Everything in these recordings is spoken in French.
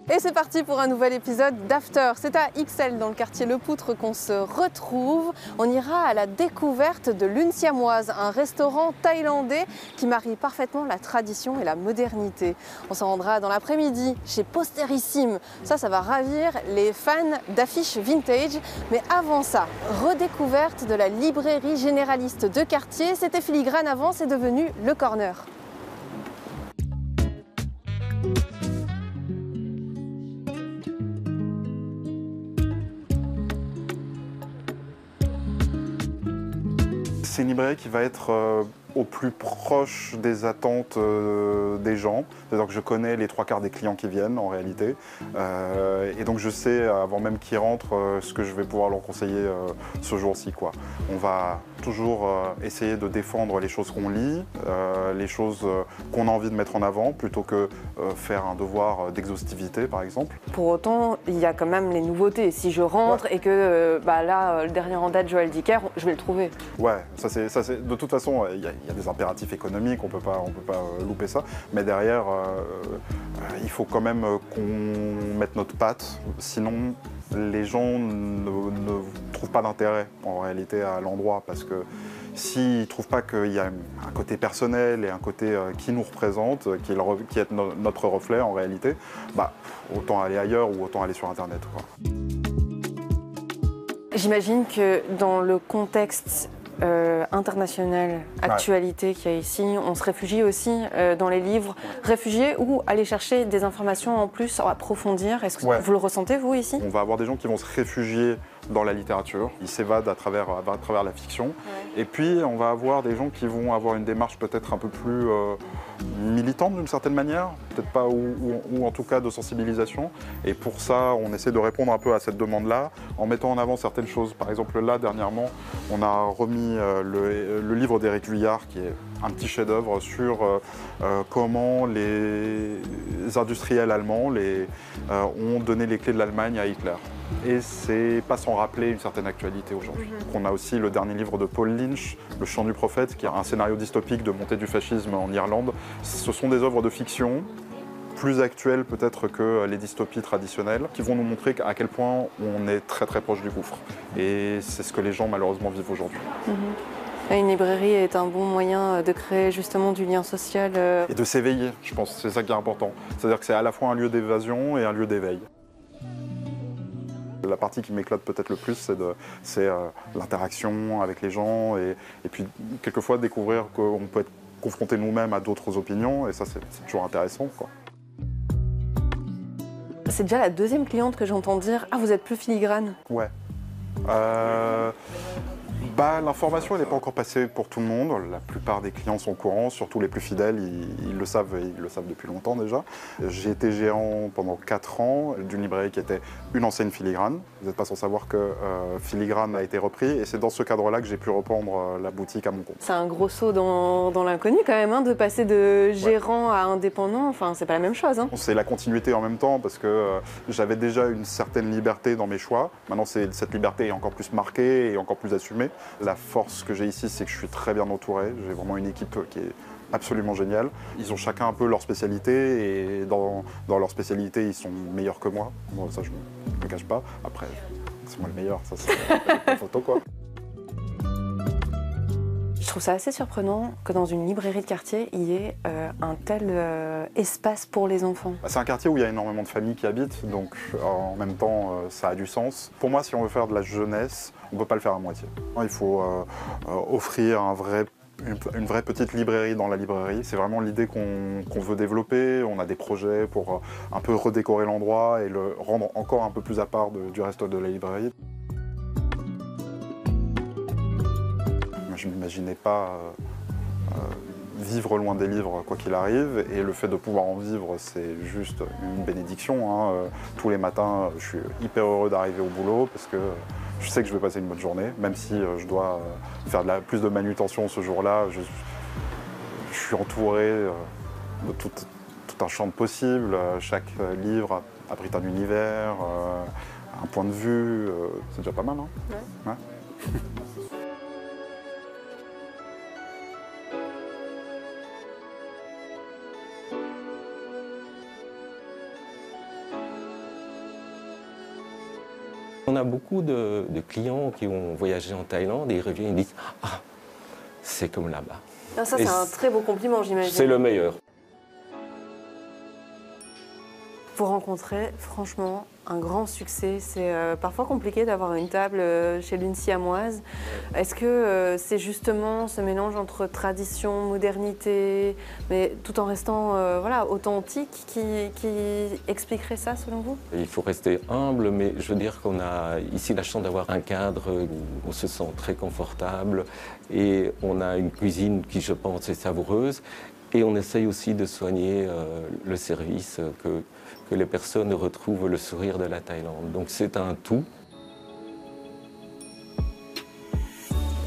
Et c'est parti pour un nouvel épisode d'After. C'est à Ixelles, dans le quartier Le Poutre, qu'on se retrouve. On ira à la découverte de l'Une Siamoise, un restaurant thaïlandais qui marie parfaitement la tradition et la modernité. On s'en rendra dans l'après-midi chez Posterissime. Ça va ravir les fans d'affiches vintage. Mais avant ça, redécouverte de la librairie généraliste de quartier. C'était filigrane avant, c'est devenu Le Corner. C'est une librairie qui va être au plus proche des attentes des gens. C'est-à-dire que je connais les 3/4 des clients qui viennent en réalité. Et donc je sais, avant même qu'ils rentrent, ce que je vais pouvoir leur conseiller ce jour-ci, quoi. On va toujours essayer de défendre les choses qu'on lit, les choses qu'on a envie de mettre en avant, plutôt que faire un devoir d'exhaustivité, par exemple. Pour autant, il y a quand même les nouveautés. Si je rentre et que là, le dernier en date, Joël Dicker, je vais le trouver. Ouais, ça c'est de toute façon, il y a des impératifs économiques, on peut pas louper ça. Mais derrière, il faut quand même qu'on mette notre patte, sinon les gens ne trouvent pas d'intérêt en réalité à l'endroit, parce que s'ils ne trouvent pas qu'il y a un côté personnel et un côté qui nous représente, qui est notre reflet en réalité, autant aller ailleurs ou autant aller sur Internet, quoi. J'imagine que dans le contexte international, actualité qu'il y a ici, on se réfugie aussi dans les livres réfugiés ou aller chercher des informations en plus, approfondir. Est-ce que vous le ressentez, vous, ici? On va avoir des gens qui vont se réfugier dans la littérature, ils s'évadent à travers la fiction. Et puis on va avoir des gens qui vont avoir une démarche peut-être un peu plus militante d'une certaine manière, peut-être pas, ou en tout cas de sensibilisation. Et pour ça, on essaie de répondre un peu à cette demande-là en mettant en avant certaines choses. Par exemple, là, dernièrement, on a remis le livre d'Éric Vuillard, qui est un petit chef-d'œuvre sur comment les industriels allemands ont donné les clés de l'Allemagne à Hitler. Et c'est pas sans rappeler une certaine actualité aujourd'hui. On a aussi le dernier livre de Paul Lynch, Le Chant du Prophète, qui est un scénario dystopique de montée du fascisme en Irlande. Ce sont des œuvres de fiction, plus actuelles peut-être que les dystopies traditionnelles, qui vont nous montrer à quel point on est très très proche du gouffre. Et c'est ce que les gens malheureusement vivent aujourd'hui. Une librairie est un bon moyen de créer justement du lien social. Et de s'éveiller, je pense, c'est ça qui est important. C'est-à-dire que c'est à la fois un lieu d'évasion et un lieu d'éveil. La partie qui m'éclate peut-être le plus, c'est l'interaction avec les gens et puis quelquefois découvrir qu'on peut être confronté nous-mêmes à d'autres opinions, et ça c'est toujours intéressant, quoi. C'est déjà la deuxième cliente que j'entends dire « Ah, vous êtes plus filigrane ». Ouais. L'information, elle n'est pas encore passée pour tout le monde. La plupart des clients sont au courant, surtout les plus fidèles, ils le savent, et ils le savent depuis longtemps déjà. J'ai été gérant pendant 4 ans d'une librairie qui était une enseigne filigrane. Vous n'êtes pas sans savoir que Filigrane a été repris, et c'est dans ce cadre-là que j'ai pu reprendre la boutique à mon compte. C'est un gros saut dans l'inconnu quand même, de passer de gérant à indépendant, enfin c'est pas la même chose. C'est la continuité en même temps, parce que j'avais déjà une certaine liberté dans mes choix. Maintenant, cette liberté est encore plus marquée et encore plus assumée. La force que j'ai ici, c'est que je suis très bien entouré. J'ai vraiment une équipe qui est absolument géniale. Ils ont chacun un peu leur spécialité, et dans leur spécialité, ils sont meilleurs que moi. Bon, ça, je ne me cache pas. Après, c'est moi le meilleur, ça c'est une photo, quoi. Je trouve ça assez surprenant que dans une librairie de quartier, il y ait un tel espace pour les enfants. C'est un quartier où il y a énormément de familles qui habitent, donc en même temps, ça a du sens. Pour moi, si on veut faire de la jeunesse, on ne peut pas le faire à moitié. Il faut offrir une vraie petite librairie dans la librairie. C'est vraiment l'idée qu'on veut développer. On a des projets pour un peu redécorer l'endroit et le rendre encore un peu plus à part du reste de la librairie. Je ne m'imaginais pas vivre loin des livres quoi qu'il arrive, et le fait de pouvoir en vivre, c'est juste une bénédiction. Tous les matins, je suis hyper heureux d'arriver au boulot parce que je sais que je vais passer une bonne journée, même si je dois faire plus de manutention ce jour-là. Je suis entouré de toute tout un champ de possibles. Chaque livre abrite un univers, un point de vue. C'est déjà pas mal, hein? Ouais. Ouais. On a beaucoup de clients qui ont voyagé en Thaïlande et ils reviennent et disent « Ah, c'est comme là-bas ». Ça, c'est un très beau compliment, j'imagine. C'est le meilleur. Vous rencontrez franchement un grand succès. C'est parfois compliqué d'avoir une table chez l'Une Siamoise. Est-ce que c'est justement ce mélange entre tradition, modernité, mais tout en restant voilà, authentique qui expliquerait ça selon vous? Il faut rester humble, mais je veux dire qu'on a ici la chance d'avoir un cadre où on se sent très confortable et on a une cuisine qui, je pense, est savoureuse. Et on essaye aussi de soigner le service, que les personnes retrouvent le sourire de la Thaïlande. Donc c'est un tout.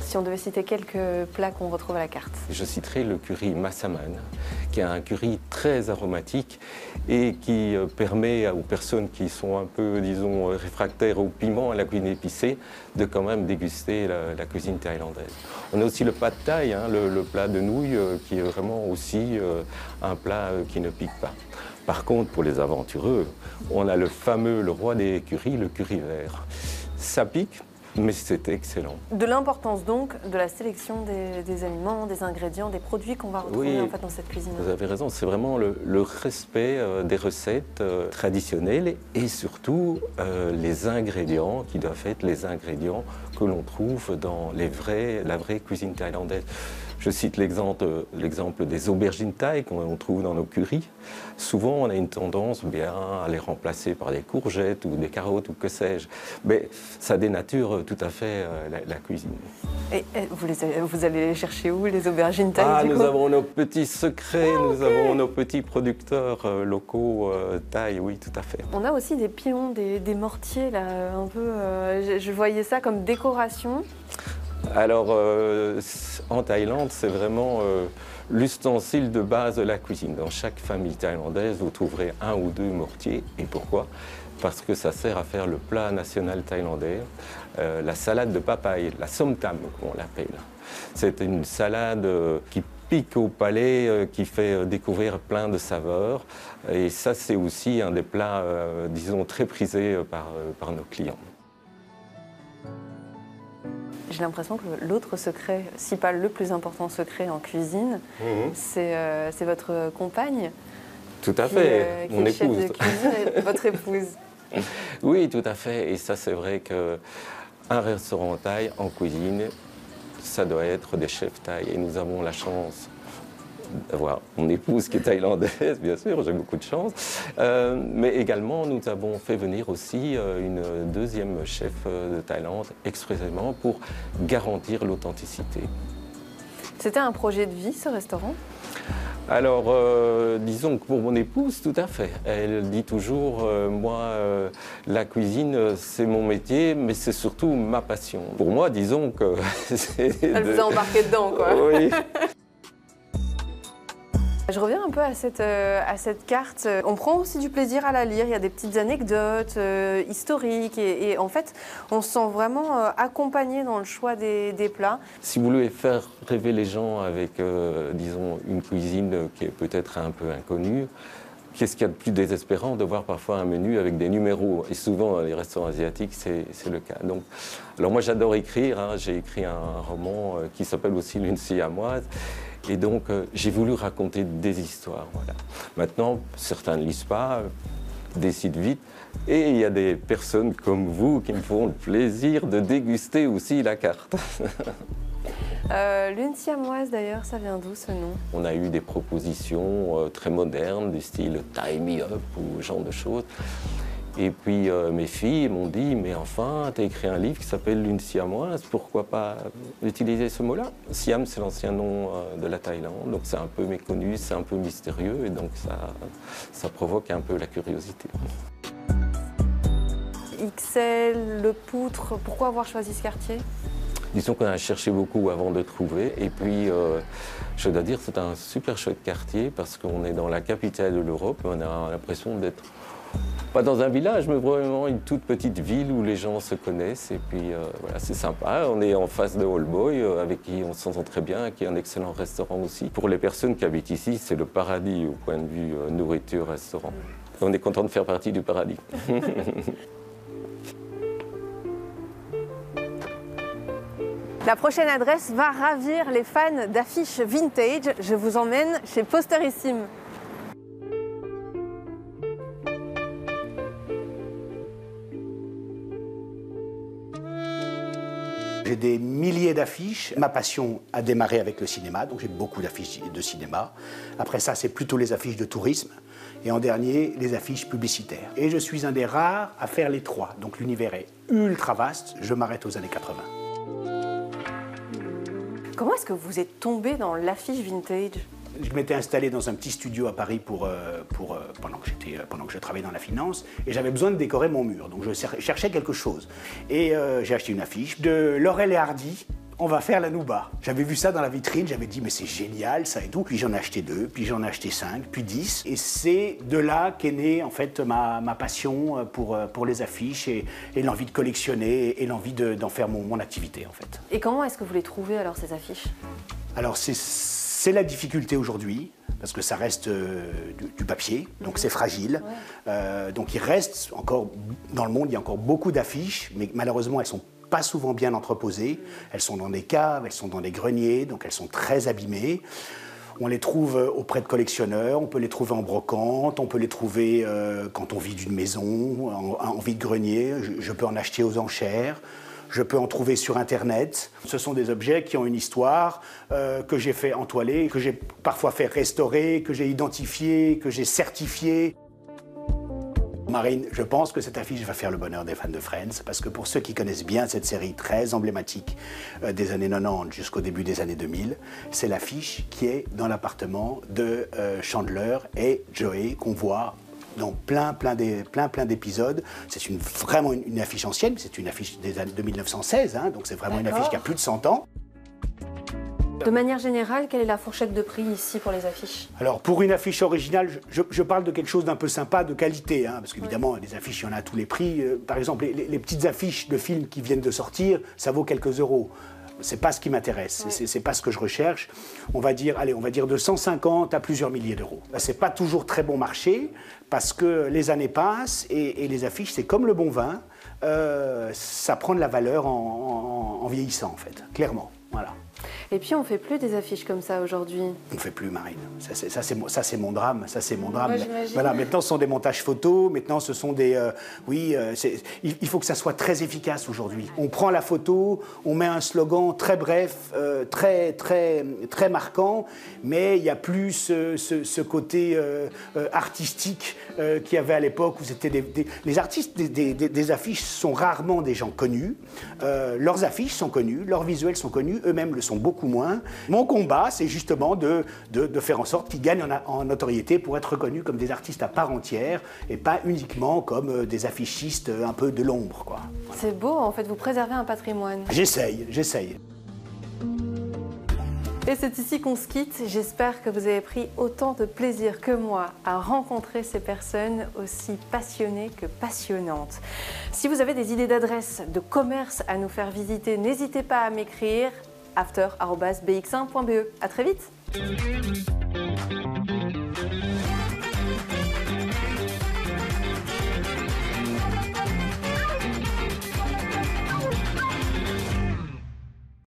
Si on devait citer quelques plats qu'on retrouve à la carte. Je citerai le curry massaman, qui est un curry très aromatique et qui permet aux personnes qui sont un peu, disons, réfractaires au piment, à la cuisine épicée, de quand même déguster la cuisine thaïlandaise. On a aussi le pad thaï, hein, le plat de nouilles, qui est vraiment aussi un plat qui ne pique pas. Par contre, pour les aventureux, on a le roi des currys, le curry vert. Ça pique, mais c'est excellent. De l'importance donc de la sélection des aliments, des ingrédients, des produits qu'on va retrouver en fait dans cette cuisine. Vous avez raison, c'est vraiment le respect des recettes traditionnelles et surtout les ingrédients qui doivent être les ingrédients que l'on trouve dans la vraie cuisine thaïlandaise. Je cite l'exemple des aubergines thaï qu'on trouve dans nos currys. Souvent, on a une tendance bien à les remplacer par des courgettes ou des carottes ou que sais-je. Mais ça dénature tout à fait la cuisine. Et vous allez les chercher où, les aubergines thaï? Nous avons nos petits secrets, nous avons nos petits producteurs locaux thaï, oui, tout à fait. On a aussi des pilons, des mortiers, là, un peu. Je voyais ça comme décoration. Alors, en Thaïlande, c'est vraiment l'ustensile de base de la cuisine. Dans chaque famille thaïlandaise, vous trouverez un ou deux mortiers. Et pourquoi? Parce que ça sert à faire le plat national thaïlandais, la salade de papaye, la som tam, comme on l'appelle. C'est une salade qui pique au palais, qui fait découvrir plein de saveurs. Et ça, c'est aussi un des plats, disons, très prisés par nos clients. J'ai l'impression que l'autre secret, si pas le plus important secret en cuisine, c'est votre compagne. Tout à fait, mon épouse. Chef de cuisine, votre épouse. Oui, tout à fait. Et ça, c'est vrai qu'un restaurant thaï en cuisine, ça doit être des chefs thaï. Et nous avons la chance d'avoir mon épouse qui est thaïlandaise, bien sûr, j'ai beaucoup de chance. Mais également, nous avons fait venir aussi une deuxième chef de Thaïlande expressément pour garantir l'authenticité. C'était un projet de vie, ce restaurant? Alors, disons que pour mon épouse, tout à fait. Elle dit toujours, moi, la cuisine, c'est mon métier, mais c'est surtout ma passion. Pour moi, disons que c'est... Elle vous a embarqué dedans, quoi. Oui. Je reviens un peu à cette carte. On prend aussi du plaisir à la lire. Il y a des petites anecdotes historiques et en fait, on se sent vraiment accompagné dans le choix des plats. Si vous voulez faire rêver les gens avec, disons, une cuisine qui est peut-être un peu inconnue, qu'est-ce qu'il y a de plus désespérant de voir parfois un menu avec des numéros? Et souvent, dans les restaurants asiatiques, c'est le cas. Donc, alors moi, j'adore écrire. Hein. J'ai écrit un roman qui s'appelle aussi L'Une Siamoise. Et donc, j'ai voulu raconter des histoires. Voilà. Maintenant, certains ne lisent pas, décident vite. Et il y a des personnes comme vous qui me font le plaisir de déguster aussi la carte. L'Une Siamoise, d'ailleurs, ça vient d'où ce nom? On a eu des propositions très modernes, du style Tie Me Up ou ce genre de choses. Et puis mes filles m'ont dit, mais enfin, tu as écrit un livre qui s'appelle L'Une Siamoise, pourquoi pas utiliser ce mot-là? Siam, c'est l'ancien nom de la Thaïlande, donc c'est un peu méconnu, c'est un peu mystérieux, et donc ça provoque un peu la curiosité. XL, Le Poutre, pourquoi avoir choisi ce quartier? Disons qu'on a cherché beaucoup avant de trouver. Et puis, je dois dire, c'est un super chouette quartier parce qu'on est dans la capitale de l'Europe. On a l'impression d'être, pas dans un village, mais vraiment une toute petite ville où les gens se connaissent. Et puis, voilà, c'est sympa. On est en face de Allboy, avec qui on s'entend très bien, qui est un excellent restaurant aussi. Pour les personnes qui habitent ici, c'est le paradis au point de vue nourriture, restaurant. On est content de faire partie du paradis. La prochaine adresse va ravir les fans d'affiches vintage. Je vous emmène chez Posterissime. J'ai des milliers d'affiches. Ma passion a démarré avec le cinéma, donc j'ai beaucoup d'affiches de cinéma. Après ça, c'est plutôt les affiches de tourisme. Et en dernier, les affiches publicitaires. Et je suis un des rares à faire les trois. Donc l'univers est ultra vaste. Je m'arrête aux années 80. Comment est-ce que vous êtes tombé dans l'affiche vintage? Je m'étais installé dans un petit studio à Paris pendant que je travaillais dans la finance et j'avais besoin de décorer mon mur. Donc je cherchais quelque chose. Et j'ai acheté une affiche de Laurel et Hardy. On va faire la Nouba. J'avais vu ça dans la vitrine, j'avais dit mais c'est génial ça et tout. Puis j'en ai acheté 2, puis j'en ai acheté 5, puis 10. Et c'est de là qu'est née en fait ma passion pour les affiches et l'envie de collectionner et l'envie d'en faire mon activité en fait. Et comment est-ce que vous les trouvez alors ces affiches? Alors c'est la difficulté aujourd'hui, parce que ça reste du papier, donc c'est fragile. Ouais. Donc il reste encore, dans le monde, il y a encore beaucoup d'affiches, mais malheureusement elles sont pas souvent bien entreposées. Elles sont dans des caves, elles sont dans des greniers, donc elles sont très abîmées. On les trouve auprès de collectionneurs, on peut les trouver en brocante, on peut les trouver quand on vide une maison, en vide-grenier. Je peux en acheter aux enchères. Je peux en trouver sur Internet. Ce sont des objets qui ont une histoire, que j'ai fait entoiler, que j'ai parfois fait restaurer, que j'ai identifié, que j'ai certifié. Marine, je pense que cette affiche va faire le bonheur des fans de Friends, parce que pour ceux qui connaissent bien cette série très emblématique des années 90 jusqu'au début des années 2000, c'est l'affiche qui est dans l'appartement de Chandler et Joey qu'on voit dans plein d'épisodes. C'est vraiment une affiche ancienne, c'est une affiche de 1916, hein, donc c'est vraiment une affiche qui a plus de 100 ans. De manière générale, quelle est la fourchette de prix ici pour les affiches? Alors pour une affiche originale, je parle de quelque chose d'un peu sympa, de qualité, hein, parce qu'évidemment, les affiches, il y en a à tous les prix. Par exemple, les petites affiches de films qui viennent de sortir, ça vaut quelques euros. C'est pas ce qui m'intéresse, c'est pas ce que je recherche. On va dire de 150 à plusieurs milliers d'euros. C'est pas toujours très bon marché, parce que les années passent et les affiches, c'est comme le bon vin, ça prend de la valeur en vieillissant, en fait, clairement. Voilà. Et puis on ne fait plus des affiches comme ça aujourd'hui. On ne fait plus, Marine. Ça c'est mon drame. Ça c'est mon drame. Ouais, voilà, maintenant ce sont des montages photos. Maintenant ce sont des. Il faut que ça soit très efficace aujourd'hui. On prend la photo, on met un slogan très bref, très marquant, mais il n'y a plus ce côté artistique qu'il y avait à l'époque où c'était les artistes des affiches sont rarement des gens connus. Leurs affiches sont connues, leurs visuels sont connus, eux-mêmes le sont beaucoup moins. Mon combat, c'est justement de faire en sorte qu'ils gagnent en notoriété pour être reconnus comme des artistes à part entière et pas uniquement comme des affichistes un peu de l'ombre, quoi. Voilà. C'est beau, en fait, vous préservez un patrimoine. J'essaye. Et c'est ici qu'on se quitte. J'espère que vous avez pris autant de plaisir que moi à rencontrer ces personnes aussi passionnées que passionnantes. Si vous avez des idées d'adresses, de commerce à nous faire visiter, n'hésitez pas à m'écrire after@bx1.be. À très vite.